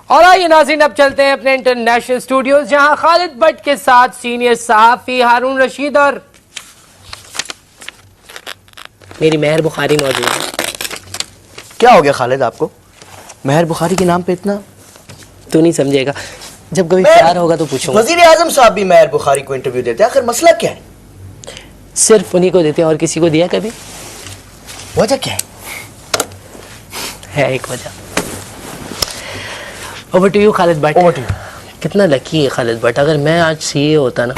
और आइए नाज़रीन, अब चलते हैं अपने इंटरनेशनल स्टूडियोज, जहां खालिद भट्ट के साथ सीनियर सहाफी हारून रशीद और मेरी महर बुखारी मौजूद है। क्या हो गया खालिद आपको? महर बुखारी के नाम पे इतना? तू नहीं समझेगा, जब कभी प्यार होगा तो पूछूंगा। वजीर आजम साहब भी महर बुखारी को इंटरव्यू देते हैं, आखिर मसला क्या है? सिर्फ उन्हीं को देते हैं और किसी को दिया कभी? वजह क्या है एक वजह। Over to you Khalid Bhatt. Over to you. कितना लकी है खालिद भट्ट, अगर मैं आज सीए होता ना।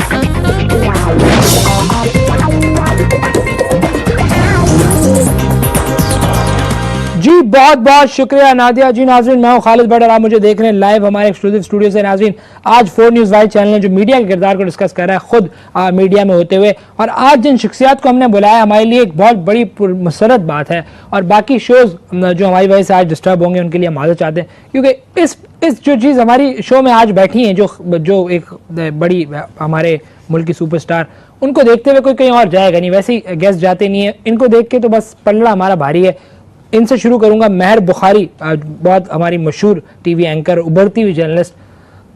जी बहुत बहुत शुक्रिया नादिया जी। नाज़रीन, मैं हूं खालिद भट्ट और आप मुझे देख रहे हैं लाइव हमारे एक्सक्लूसिव स्टूडियो से। नाज़रीन, आज 4 न्यूज़ वाइड चैनल ने जो मीडिया के किरदार को डिस्कस कर रहा है, खुद मीडिया में होते हुए, और आज जिन शख्सियात को हमने बुलाया हमारे लिए एक बहुत बड़ी मुसरत बात है। और बाकी शोज़ जो हमारी वजह से आज डिस्टर्ब होंगे उनके लिए माज़रत चाहते हैं, क्योंकि इस जो चीज़ हमारी शो में आज बैठी हैं, जो एक बड़ी हमारे मुल्क की सुपरस्टार, उनको देखते हुए कोई कहीं और जाएगा नहीं, वैसे ही गेस्ट जाते नहीं है। इनको देख के तो बस पलड़ा हमारा भारी है। इनसे शुरू करूंगा। महर बुखारी, बहुत हमारी मशहूर टीवी एंकर, उभरती हुई जर्नलिस्ट,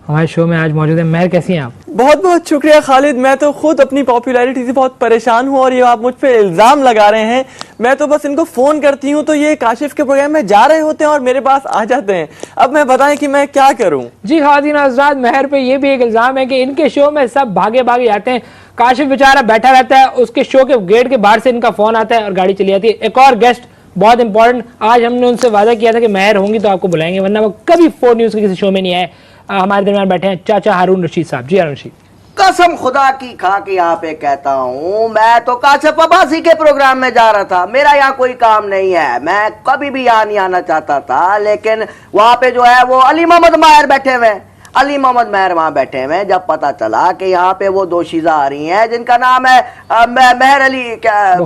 हमारे शो में आज मौजूद है। महर, कैसी हैं आप? बहुत बहुत शुक्रिया खालिद। मैं तो खुद अपनी पॉपुलैरिटी से बहुत परेशान हूँ और ये आप मुझ पे इल्जाम लगा रहे हैं। मैं तो बस इनको फोन करती हूँ तो ये काशिफ के प्रोग्राम में जा रहे होते हैं और मेरे पास आ जाते हैं। अब मैं बताएं कि मैं क्या करूँ। जी खातिन हज़रात, महर पे ये भी एक इल्जाम है कि इनके शो में सब भागे भागे आते हैं। काशिफ बेचारा बैठा रहता है, उसके शो के गेट के बाहर से इनका फोन आता है और गाड़ी चली जाती है। एक और गेस्ट बहुत इंपॉर्टेंट, आज हमने उनसे वादा किया था कि महर होंगी तो आपको बुलाएंगे, वरना वो कभी 4 न्यूज़ के किसी शो में नहीं आए। हमारे दरमियान बैठे हैं चाचा हारून रशीद साहब। जी हारून रशीद। कसम खुदा की खा के यहाँ पे कहता हूँ, मैं तो काशिफ अब्बासी के प्रोग्राम में जा रहा था। मेरा यहाँ कोई काम नहीं है, मैं कभी भी यहाँ नहीं आना चाहता था, लेकिन वहाँ पे जो है वो अली मोहम्मद महर बैठे हुए हैं। अली मोहम्मद महर वहाँ बैठे हुए हैं। जब पता चला कि यहाँ पे वो 2 शीज़ा आ रही हैं जिनका नाम है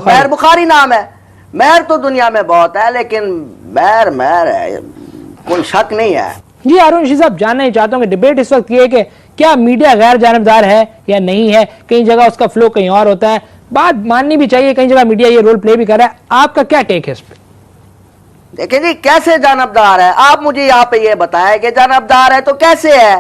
महर बुखारी नाम है। महर तो दुनिया में बहुत है, लेकिन महर है, कोई शक नहीं है। जी हारून रशीद साहब, जानना ही चाहता हूँ कि डिबेट इस वक्त ये है कि क्या मीडिया गैर जानबदार है या नहीं है। कई जगह उसका फ्लो कहीं और होता है, बात माननी भी चाहिए, कई जगह मीडिया ये रोल प्ले भी कर रहा है। आपका क्या टेक है इस पे? देखिए जी, कैसे जानबदार है, आप मुझे यहाँ पे ये बताएं कि जानबदार है तो कैसे है।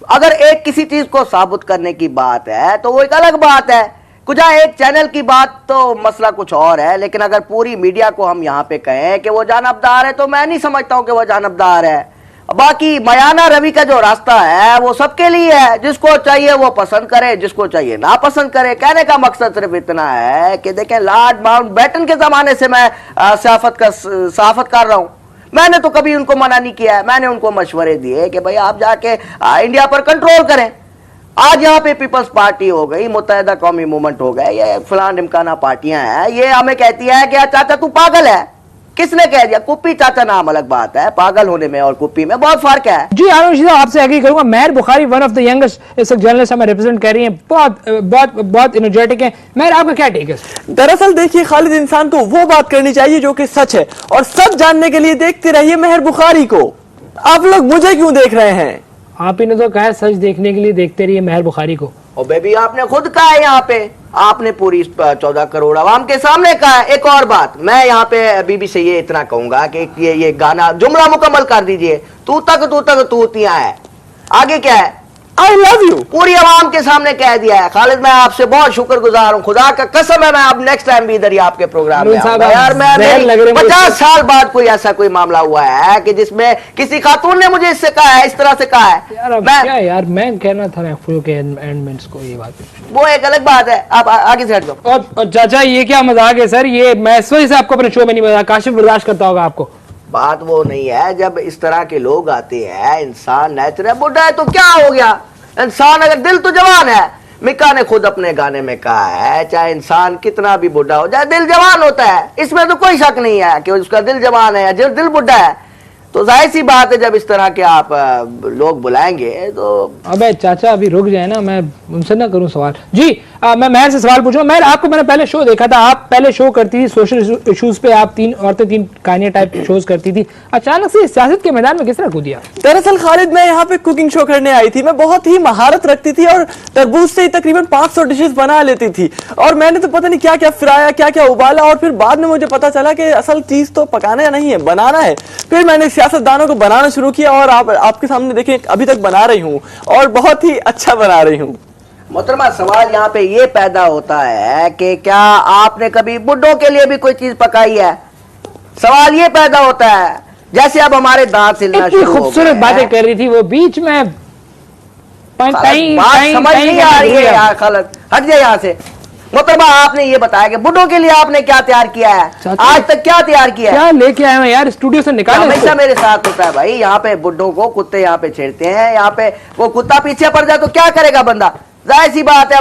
अगर एक किसी चीज को साबित करने की बात है तो वो एक अलग बात है। कुछ एक चैनल की बात तो मसला कुछ और है, लेकिन अगर पूरी मीडिया को हम यहाँ पे कहें कि वो जानबदार है तो मैं नहीं समझता हूँ कि वो जानबदार है। बाकी मयाना रवि का जो रास्ता है वो सबके लिए है, जिसको चाहिए वो पसंद करे, जिसको चाहिए ना पसंद करे। कहने का मकसद सिर्फ इतना है कि देखें, लॉर्ड माउंटबेटन के जमाने से मैं सहाफत कर रहा हूँ। मैंने तो कभी उनको मना नहीं किया है, मैंने उनको मशवरे दिए कि भाई आप जाके इंडिया पर कंट्रोल करें। आज यहाँ पे पीपल्स पार्टी हो गई, मुत्तहिदा कौमी मूवमेंट हो गए, ये फलान ढिमकाना पार्टियां हैं, ये हमें कहती है कि चाचा तू पागल है। किसने कह दिया? कुप्पी चाचा नाम अलग बात है, पागल होने में और कुप्पी में बहुत फर्क है। जी हारून रशीद, आपसे एग्री करूंगा। Mehar Bukhari one of the youngest इस जर्नलिस्ट हमें रिप्रेजेंट कर रही हैं, बहुत एनर्जेटिक हैं। महर, आपका क्या टेक है? दरअसल देखिए खालिद, इंसान को वो बात करनी चाहिए जो कि सच है, और सच जानने के लिए देखते रहिए महर बुखारी को। आप लोग मुझे क्यों देख रहे हैं? आप ही ने तो कहा सच देखने के लिए देखते रहिए महर बुखारी को। और बेबी, आपने खुद कहा है यहाँ पे, आपने पूरी 14 करोड़ आवाम के सामने कहा है। एक और बात, मैं यहाँ पे बीबी से ये इतना कहूंगा कि ये गाना जुमला मुकम्मल कर दीजिए। तू तक तूतियां है, आगे क्या है? I love you. पूरी आवाम के सामने कह दिया है। खालिद, मैं आपसे बहुत शुक्रगुजार हूँ, खुदा का कसम है। मैं अब नेक्स्ट टाइम भी इधर ही आपके प्रोग्राम में आऊंगा। यार मैं 50 साल बाद कोई ऐसा कोई मामला हुआ है कि जिसमें किसी खातून ने मुझे इससे कहा है, इस तरह से कहा है। यार मैं कहना था एंडमेंट्स को, ये बात वो एक अलग बात है, आप आगे से हट जाओ। और चाचा, ये क्या मजाक है सर? ये मैं इस वजह से आपको अपने शो में नहीं बताया, काशिफ बर्दाश्त करता होगा आपको। बात वो नहीं है, जब इस तरह के लोग आते हैं, इंसान नेचुरल बुढ़ा है तो क्या हो गया? इंसान अगर दिल तो जवान है। मिका ने खुद अपने गाने में कहा है, चाहे इंसान कितना भी बुढ़ा हो जाए, दिल जवान होता है। इसमें तो कोई शक नहीं है कि उसका दिल जवान है या दिल बुढ़ा है। तो जाहिर सी बात है, जब इस तरह के आप लोग बुलाएंगे तो। अबे चाचा, अभी रुक जाए ना, मैं उनसे ना करूं सवाल। जी मैं महर से सवाल पूछूंगा। महर, आपको मैंने पहले शो देखा था, आप पहले शो करती थी सोशल इश्यूज पे, आप 3 औरतें 3 कहानियां टाइप शोज करती थी, अचानक से सियासत के मैदान में किस तरह कूदिया? दरअसल खालिद, मैं यहाँ पे कुकिंग शो करने आई थी। मैं बहुत ही महारत रखती थी और तरबूज से ही तकरीबन 500 डिशेस बना लेती थी। और मैंने तो पता नहीं क्या क्या फिराया, क्या क्या उबाला, और फिर बाद में मुझे पता चला कि असल चीज तो पकाना नहीं है, बनाना है। फिर मैंने सियासतदानों को बनाना शुरू किया और आपके सामने देखिए अभी तक बना रही हूँ और बहुत ही अच्छा बना रही हूँ। मोहतरमा, सवाल यहाँ पे ये पैदा होता है कि क्या आपने कभी बुड्ढों के लिए भी कोई चीज पकाई है? सवाल ये पैदा होता है। जैसे अब हमारे दांत हिलना इतनी शुरू हो खूबसूरत गए बातें हैं। कर रही थी वो, बीच में बात समझ नहीं आ रही है यार खालिद, हट जाए यहाँ से। मोहतरमा, आपने ये बताया कि बुड्ढों के लिए आपने क्या तैयार किया है? चाचा, आज तक क्या तैयार किया है? क्या लेके आए हो यार, स्टूडियो से निकाले हमेशा इसको। मेरे साथ होता है भाई। यहाँ पे बुड्ढों को कुत्ते यहाँ पे छेड़ते हैं, यहाँ पे वो कुत्ता पीछे पड़ जाए तो क्या करेगा बंदा? जाहिर सी बात है,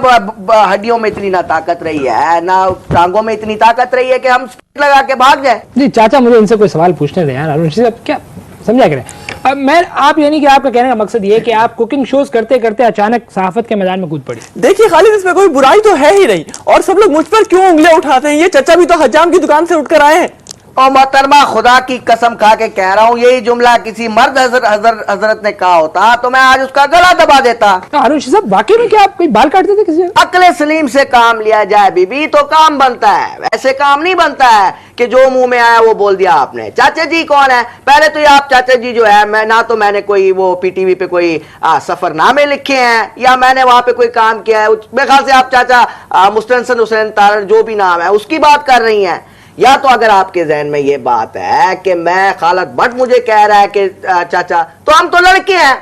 हड्डियों में इतनी ना ताकत रही है, ना टांगों में इतनी ताकत रही है कि हम स्पीड लगा के भाग जाए। जी चाचा, मुझे इनसे कोई सवाल पूछने दें यार। अरुण साहब क्या समझा करें। अब मैं, आप यानी कि आपका कहने का मकसद ये है कि आप कुकिंग शोज करते करते अचानक सहाफत के मैदान में कूद पड़ी। देखिए खालिद, इसमें कोई बुराई तो है ही नहीं, और सब लोग मुझ पर क्यों उंगलियां उठाते हैं? ये चचा भी तो हजाम की दुकान से उठकर आए हैं। और मोहतरमा, खुदा की कसम खा के कह रहा हूँ, यही जुमला किसी मर्द हजरत ने कहा होता तो मैं आज उसका गला दबा देता। अरुण साहब, वाकई में क्या आप कोई बाल काटते थे किसी? अक्ल सलीम से काम लिया जाए बीबी तो काम बनता है, वैसे काम नहीं बनता है कि जो मुंह में आया वो बोल दिया आपने। चाचा जी कौन है? पहले तो ये आप चाचा जी जो है, मैं ना तो मैंने कोई वो पीटीवी पे कोई सफरनामे लिखे हैं या मैंने वहां पे कोई काम किया है। मेरे ख्याल से आप चाचा मुस्तनसन हुसैन तारड़ जो भी नाम है उसकी बात कर रही हैं। या तो अगर आपके जहन में ये बात है कि मैं खालिद भट्ट मुझे कह रहा है कि चाचा, तो हम तो लड़के हैं,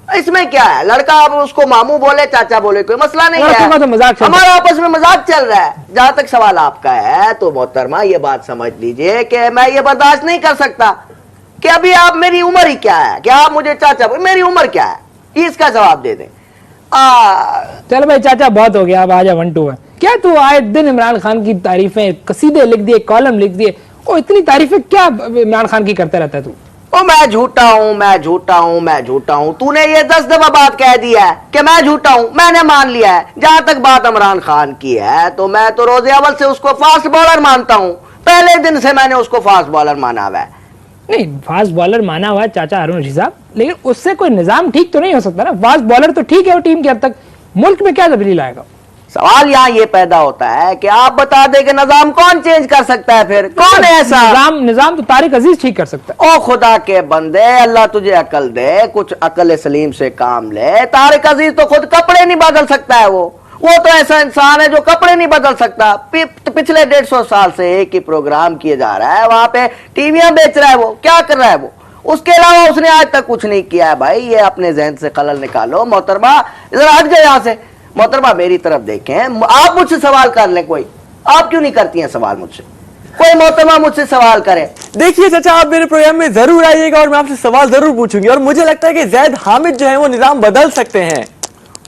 इसमें क्या है? लड़का आप उसको मामू बोले चाचा बोले कोई मसला नहीं है, तो मजाक हमारा आपस में मजाक चल रहा है। जहां तक सवाल आपका है तो मोहतरमा ये बात समझ लीजिए कि मैं ये बर्दाश्त नहीं कर सकता कि अभी आप, मेरी उम्र ही क्या है कि आप मुझे चाचा बोले? मेरी उम्र क्या है, इसका जवाब दे दें। चल भाई चाचा, बहुत हो गया, अब आजा 1 2 1। क्या तू आए दिन इमरान खान की तारीफें, कसीदे लिख दिए, कॉलम लिख दिए, ओ इतनी तारीफें क्या इमरान खान की करता रहता है तू? ओ मैं झूठा हूं, मैं झूठा हूं, मैं झूठा हूं। तूने ये 10 दफा बात कह दी है कि मैं झूठा हूं, मैंने मान लिया है। जहां तक बात इमरान खान की है तो मैं तो रोजे अव्वल से उसको फास्ट बॉलर मानता हूं। पहले दिन से मैंने उसको फास्ट बॉलर माना हुआ है। नहीं, फास्ट बॉलर माना हुआ है चाचा अरुण रशीद साहब, लेकिन उससे कोई निजाम ठीक तो नहीं हो सकता ना। फास्ट बॉलर तो ठीक है वो टीम के हद तक, मुल्क में क्या तब्दीली लाएगा? सवाल यहाँ ये पैदा होता है कि आप बता दें कि निजाम कौन चेंज कर सकता है? फिर कौन है ऐसा? निजाम तो तारिक अजीज ठीक कर सकता है। ओ खुदा के बंदे, अल्लाह तुझे अकल दे, कुछ अकल सलीम से काम ले। तारिक अजीज तो खुद कपड़े नहीं बदल सकता है। वो तो ऐसा इंसान है जो कपड़े नहीं बदल सकता। पिछले 150 साल से एक ही प्रोग्राम किए जा रहा है, वहां पे टीवियां बेच रहा है। वो क्या कर रहा है? वो उसके अलावा उसने आज तक कुछ नहीं किया है। भाई ये अपने जहन से खलल निकालो। मोहतरमा इधर हट जाए यहाँ से। मोहतरमा मेरी तरफ देखें, आप मुझसे सवाल कर लें कोई। आप क्यों नहीं करती हैं सवाल मुझसे? कोई मोहतरमा मुझसे सवाल करे। देखिए चाचा, आप मेरे प्रोग्राम में जरूर आइएगा और मैं आपसे सवाल जरूर पूछूंगी, और मुझे लगता है कि जैद हामिद जो है वो निजाम बदल सकते हैं।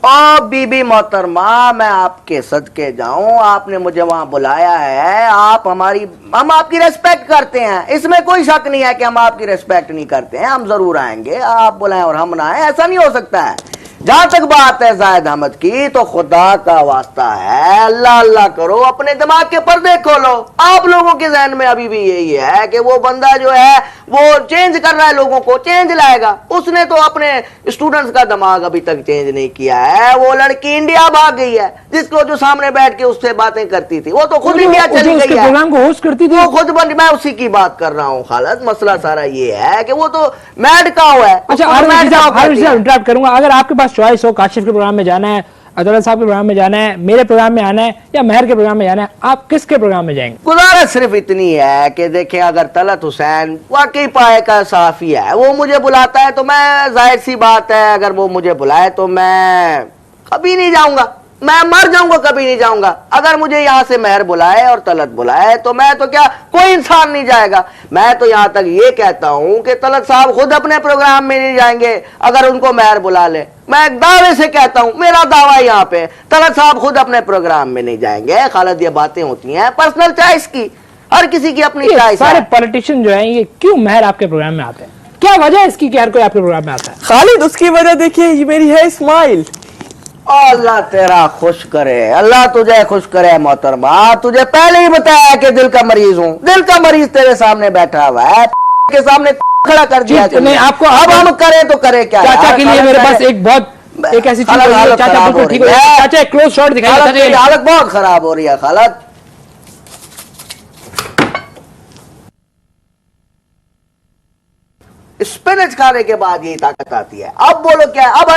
ओ बीबी मोहतरमा, मैं आपके सदके जाऊं, आपने मुझे वहां बुलाया है। हम आपकी रेस्पेक्ट करते हैं, इसमें कोई शक नहीं है कि हम आपकी रेस्पेक्ट नहीं करते हैं। हम जरूर आएंगे, आप बुलाएं और हम ना आए, ऐसा नहीं हो सकता है। जहां तक बात है जायद अहमद की, तो खुदा का वास्ता है, अल्लाह अल्लाह करो, अपने दिमाग के पर्दे खोलो। आप लोगों के जहन में अभी भी यही है कि वो बंदा जो है वो चेंज कर रहा है, लोगों को चेंज लाएगा। उसने तो अपने स्टूडेंट्स का दिमाग अभी तक चेंज नहीं किया है। वो लड़की इंडिया भाग गई है, जिसको जो सामने बैठ के उससे बातें करती थी, वो तो खुद इंडिया चली गई है। प्रोग्राम को होस्ट करती थी वो खुद मैं उसी की बात कर रहा हूँ खालिद। मसला सारा ये है कि वो तो मैड काऊ है। अच्छा, इंटरप्ट करूंगा। अगर आपके पास चॉइस हो, काशिफ के प्रोग्राम में जाना है, अदौलत साहब के प्रोग्राम में जाना है, मेरे प्रोग्राम में आना है, या महर के प्रोग्राम में जाना है, आप किसके प्रोग्राम में जाएंगे? गुजारिश सिर्फ इतनी है कि देखें, अगर तलत हुसैन वाकई पाए का साफी है, वो मुझे बुलाता है तो मैं, जाहिर सी बात है, अगर वो मुझे बुलाए तो मैं कभी नहीं जाऊंगा। मैं मर जाऊंगा, कभी नहीं जाऊंगा। अगर मुझे यहाँ से महर बुलाए और तलत बुलाए तो मैं तो क्या, कोई इंसान नहीं जाएगा। मैं तो यहाँ तक ये कहता हूँ कि तलत साहब खुद अपने प्रोग्राम में नहीं जाएंगे अगर उनको महर बुला ले। मैं एक दावे से कहता हूँ, मेरा दावा यहाँ पे, तलत साहब खुद अपने प्रोग्राम में नहीं जाएंगे। खालिद ये बातें होती हैं पर्सनल चॉइस की, हर किसी की अपनी चॉइस है। सारे पॉलिटिशियन जो हैं ये क्यों महर आपके प्रोग्राम में आते हैं? क्या वजह है इसकी कि हर कोई आपके प्रोग्राम में आता है? खालिद उसकी वजह देखिए, ये मेरी है स्माइल। अल्लाह तेरा खुश करे, अल्लाह तुझे खुश करे मोहतरमा। तुझे पहले ही बताया कि दिल का मरीज हूँ। दिल का मरीज तेरे सामने बैठा हुआ है, के सामने खड़ा कर दिया जी, नहीं, आपको अब हम करें तो करें क्या चाचा यार? के लिए मेरे पास एक ऐसी चीज है, हालत चाचा खराब बिल्कुल हो ठीक रही हो है। चाचा एक क्लोज शॉट दिखाइए चाचा ये। हालत बहुत खराब हो रही है हालत। स्पिनच खाने के बाद यही ताकत आती है। अब बोलो क्या, अब